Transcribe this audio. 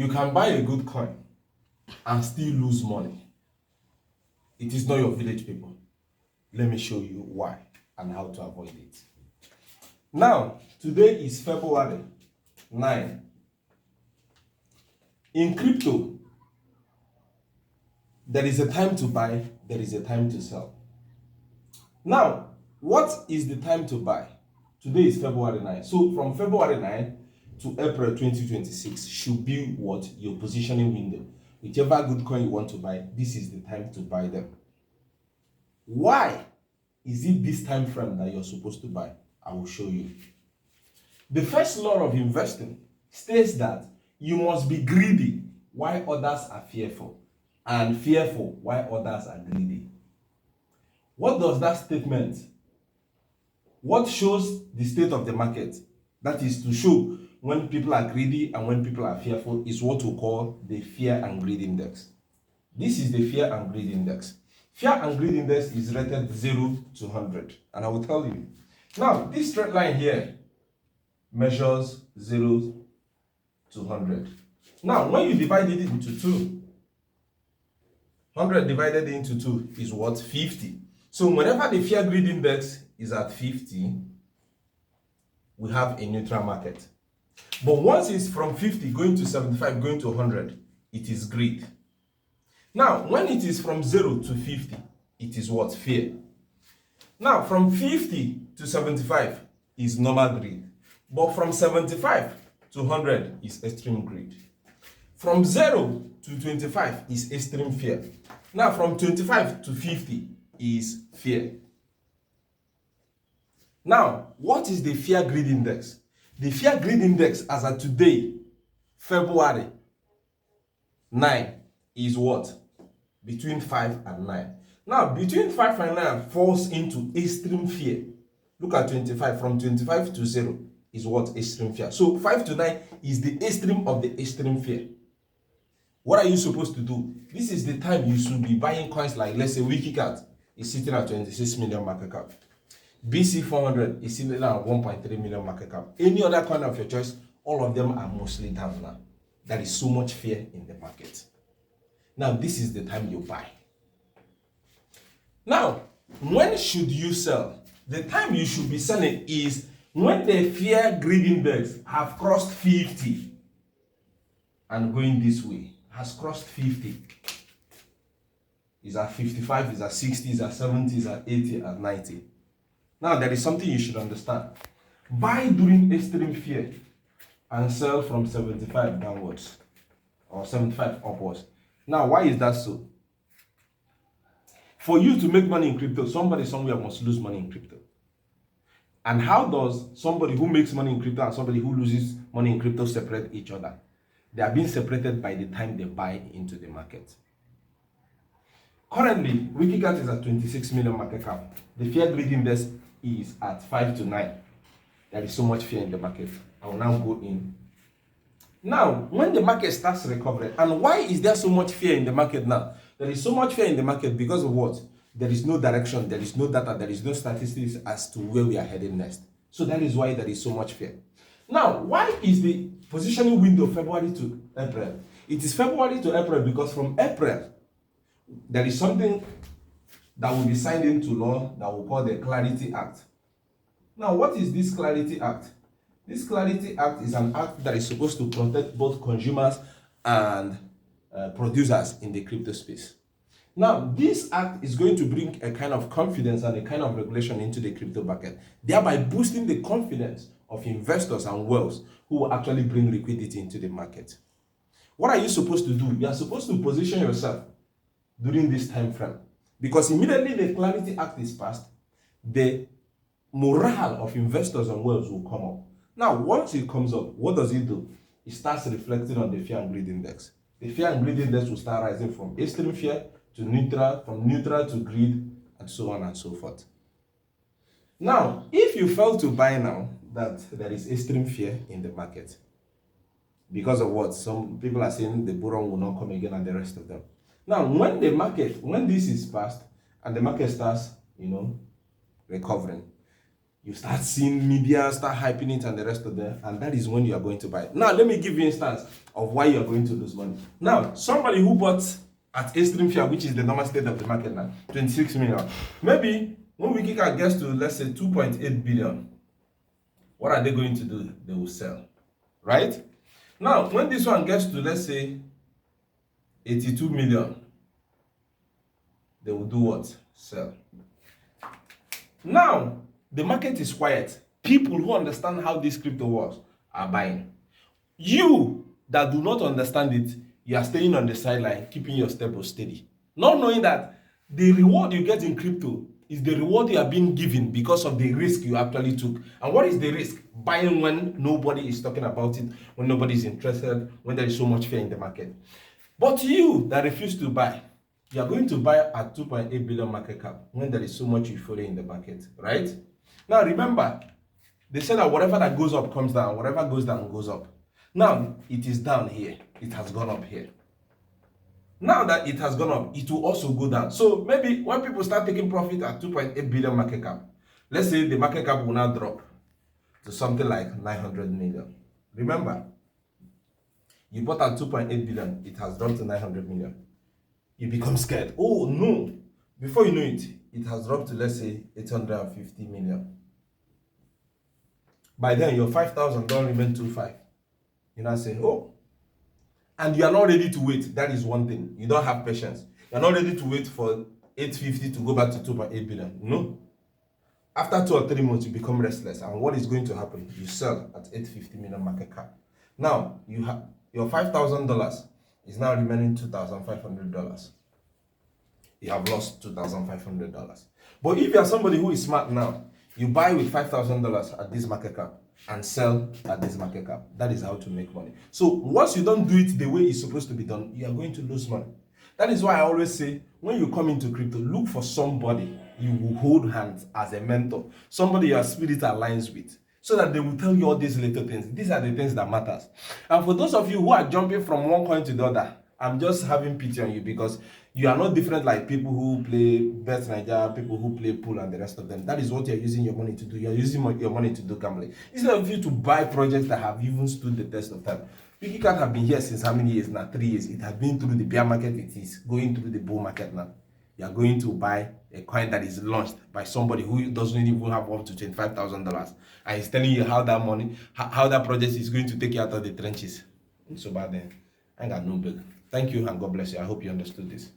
You can buy a good coin and still lose money. It is not your village people. Let me show you why and how to avoid it. Now, today is February 9. In crypto, there is a time to buy, there is a time to sell. Now, what is the time to buy? Today is February 9. So from February 9 to April 2026 should be what? Your positioning window. Whichever good coin you want to buy, this is the time to buy them. Why is it this time frame that you're supposed to buy? I will show you. The first law of investing states that you must be greedy while others are fearful, and fearful while others are greedy. What does that statement? What shows the state of the market? That is to show when people are greedy and when people are fearful is what we call the fear and greed index. This is the fear and greed index. Fear and greed index is rated 0 to 100. And I will tell you. Now, this straight line here measures 0 to 100. Now, when you divide it into 2, 100 divided into 2 is what? 50. So whenever the fear greed index is at 50, we have a neutral market. But once it's from 50 going to 75, going to 100, it is greed. Now, when it is from 0 to 50, it is what? Fear. Now, from 50 to 75 is normal greed. But from 75 to 100 is extreme greed. From 0 to 25 is extreme fear. Now, from 25 to 50 is fear. Now, what is the fear greed index? The fear greed index as of today, February 9, is what? Between 5 and 9. Now, between 5 and 9 falls into extreme fear. Look at 25. From 25 to 0 is what? Extreme fear. So 5 to 9 is the extreme of the extreme fear. What are you supposed to do? This is the time you should be buying coins like, let's say, Wikicat is sitting at 26 million market cap. BC400 is sitting at 1.3 million market cap. Any other coin of your choice, all of them are mostly down now. There is so much fear in the market. Now, this is the time you buy. Now, when should you sell? The time you should be selling is when the fear greed index have crossed 50 and going this way, has crossed 50. Is at 55, is at 60, is at 70, is at 80, at 90. Now, there is something you should understand. Buy during extreme fear and sell from 75 downwards or 75 upwards. Now, why is that so? For you to make money in crypto, somebody somewhere must lose money in crypto. And how does somebody who makes money in crypto and somebody who loses money in crypto separate each other? They are being separated by the time they buy into the market. Currently, Wikicat is at 26 million market cap. The fear greed index is at 5 to 9. There is so much fear in the market. I will now go in. Now, when the market starts recovering, and why is there so much fear in the market now? There is so much fear in the market because of what? There is no direction, there is no data, there is no statistics as to where we are heading next. So that is why there is so much fear. Now, why is the positioning window February to April? It is February to April because from April, there is something that will be signed into law that we call the Clarity Act. Now, what is this Clarity Act? This Clarity Act is an act that is supposed to protect both consumers and producers in the crypto space. Now, this act is going to bring a kind of confidence and a kind of regulation into the crypto market, thereby boosting the confidence of investors and whales who will actually bring liquidity into the market. What are you supposed to do? You are supposed to position yourself during this time frame, because immediately the Clarity Act is passed, the morale of investors and whales will come up. Now, once it comes up, what does it do? It starts reflecting on the fear and greed index. The fear and greed index will start rising from extreme fear to neutral, from neutral to greed, and so on and so forth. Now, if you fail to buy now that there is extreme fear in the market, because of what? Some people are saying the bull will not come again and the rest of them. Now, when this is passed and the market starts, recovering, You start seeing media start hyping it and the rest of them, and that is when you are going to buy. Now, let me give you instance of why you are going to lose money. Now, somebody who bought at extreme fear, which is the normal state of the market now, 26 million. Maybe when we kick our gets to, let's say, 2.8 billion, what are they going to do? They will sell, right? Now, when this one gets to, let's say, 82 million, they will do what? Sell. Now, the market is quiet. People who understand how this crypto works are buying. You that do not understand it, you are staying on the sideline, keeping your step steady. Not knowing that the reward you get in crypto is the reward you are being given because of the risk you actually took. And what is the risk? Buying when nobody is talking about it, when nobody is interested, when there is so much fear in the market. But you that refuse to buy, you are going to buy at 2.8 billion market cap when there is so much euphoria in the market, right? Now remember, they say that whatever that goes up comes down, whatever goes down goes up. Now it is down here, it has gone up here. Now that it has gone up, it will also go down. So maybe when people start taking profit at 2.8 billion market cap, let's say the market cap will now drop to something like 900 million. Remember, you bought at 2.8 billion, it has dropped to 900 million. You become scared. Oh no! Before you know it, it has dropped to, let's say, 850 million. By then, your 5,000 don't remain 2.5. You now say, oh, and you are not ready to wait. That is one thing. You don't have patience. You are not ready to wait for 850 to go back to 2.8 billion. No. After 2 or 3 months, you become restless. And what is going to happen? You sell at 850 million market cap. Now, you have your $5,000 is now remaining $2,500. You have lost $2,500. But if you are somebody who is smart now, you buy with $5,000 at this market cap and sell at this market cap. That is how to make money. So once you don't do it the way it's supposed to be done, you are going to lose money. That is why I always say, when you come into crypto, look for somebody you will hold hands as a mentor, somebody your spirit aligns with, so that they will tell you all these little things. These are the things that matters. And for those of you who are jumping from one coin to the other, I'm just having pity on you, because you are not different like people who play Bet Nigeria, people who play pool and the rest of them. That is what you're using your money to do. You're using your money to do gambling. Instead of you to buy projects that have even stood the test of time. PiggyCat have been here since how many years now? 3 years. It has been through the bear market. It is going through the bull market now. You are going to buy a coin that is launched by somebody who doesn't even have up to $25,000, and he's telling you how that money, how that project is going to take you out of the trenches. So bad then. I got no bill. Thank you and God bless you. I hope you understood this.